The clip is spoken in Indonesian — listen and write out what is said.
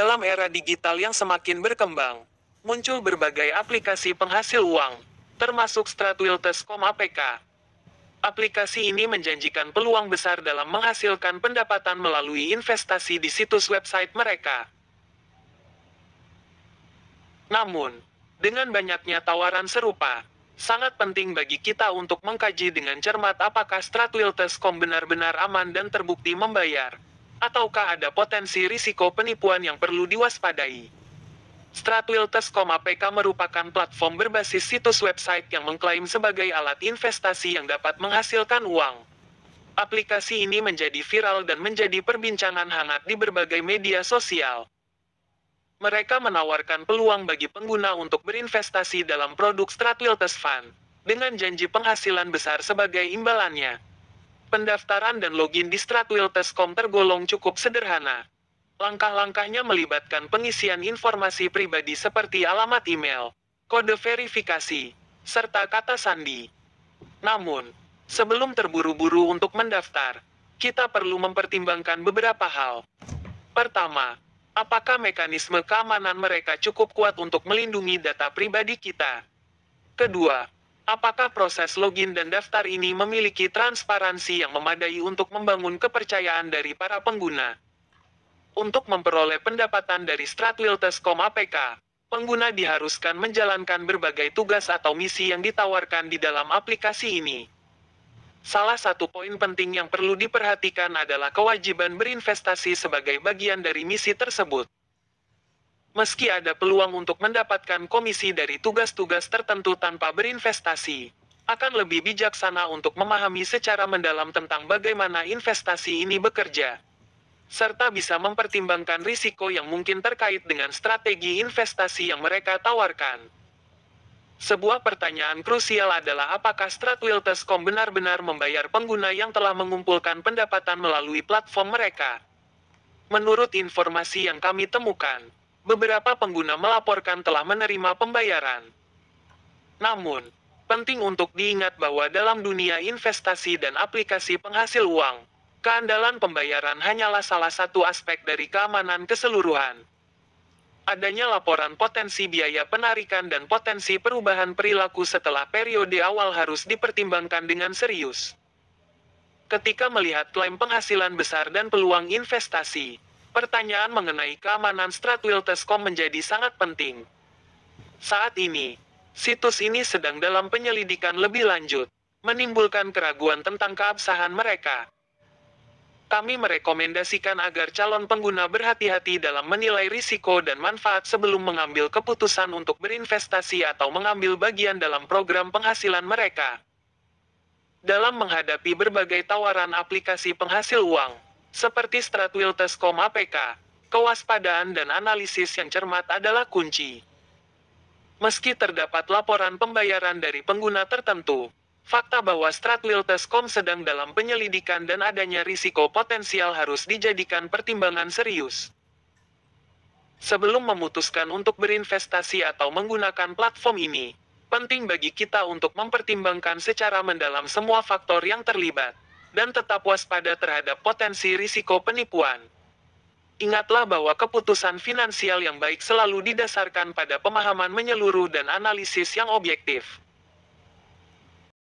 Dalam era digital yang semakin berkembang, muncul berbagai aplikasi penghasil uang, termasuk Stratwiltes.com APK. Aplikasi ini menjanjikan peluang besar dalam menghasilkan pendapatan melalui investasi di situs website mereka. Namun, dengan banyaknya tawaran serupa, sangat penting bagi kita untuk mengkaji dengan cermat apakah Stratwiltes.com benar-benar aman dan terbukti membayar, ataukah ada potensi risiko penipuan yang perlu diwaspadai. Stratwiltes.com APK merupakan platform berbasis situs website yang mengklaim sebagai alat investasi yang dapat menghasilkan uang. Aplikasi ini menjadi viral dan menjadi perbincangan hangat di berbagai media sosial. Mereka menawarkan peluang bagi pengguna untuk berinvestasi dalam produk Stratwiltes Fund, dengan janji penghasilan besar sebagai imbalannya. Pendaftaran dan login di Stratwiltes.com tergolong cukup sederhana. Langkah-langkahnya melibatkan pengisian informasi pribadi seperti alamat email, kode verifikasi, serta kata sandi. Namun, sebelum terburu-buru untuk mendaftar, kita perlu mempertimbangkan beberapa hal. Pertama, apakah mekanisme keamanan mereka cukup kuat untuk melindungi data pribadi kita? Kedua, apakah proses login dan daftar ini memiliki transparansi yang memadai untuk membangun kepercayaan dari para pengguna? Untuk memperoleh pendapatan dari Stratwiltes.com APK, pengguna diharuskan menjalankan berbagai tugas atau misi yang ditawarkan di dalam aplikasi ini. Salah satu poin penting yang perlu diperhatikan adalah kewajiban berinvestasi sebagai bagian dari misi tersebut. Meski ada peluang untuk mendapatkan komisi dari tugas-tugas tertentu tanpa berinvestasi, akan lebih bijaksana untuk memahami secara mendalam tentang bagaimana investasi ini bekerja, serta bisa mempertimbangkan risiko yang mungkin terkait dengan strategi investasi yang mereka tawarkan. Sebuah pertanyaan krusial adalah apakah Stratwiltes.com benar-benar membayar pengguna yang telah mengumpulkan pendapatan melalui platform mereka. Menurut informasi yang kami temukan, beberapa pengguna melaporkan telah menerima pembayaran. Namun, penting untuk diingat bahwa dalam dunia investasi dan aplikasi penghasil uang, keandalan pembayaran hanyalah salah satu aspek dari keamanan keseluruhan. Adanya laporan potensi biaya penarikan dan potensi perubahan perilaku setelah periode awal harus dipertimbangkan dengan serius. Ketika melihat klaim penghasilan besar dan peluang investasi, pertanyaan mengenai keamanan Stratwiltes.com menjadi sangat penting. Saat ini, situs ini sedang dalam penyelidikan lebih lanjut, menimbulkan keraguan tentang keabsahan mereka. Kami merekomendasikan agar calon pengguna berhati-hati dalam menilai risiko dan manfaat sebelum mengambil keputusan untuk berinvestasi atau mengambil bagian dalam program penghasilan mereka. Dalam menghadapi berbagai tawaran aplikasi penghasil uang, seperti Stratwiltes.com APK, kewaspadaan dan analisis yang cermat adalah kunci. Meski terdapat laporan pembayaran dari pengguna tertentu, fakta bahwa Stratwiltes.com sedang dalam penyelidikan dan adanya risiko potensial harus dijadikan pertimbangan serius. Sebelum memutuskan untuk berinvestasi atau menggunakan platform ini, penting bagi kita untuk mempertimbangkan secara mendalam semua faktor yang terlibat, dan tetap waspada terhadap potensi risiko penipuan. Ingatlah bahwa keputusan finansial yang baik selalu didasarkan pada pemahaman menyeluruh dan analisis yang objektif.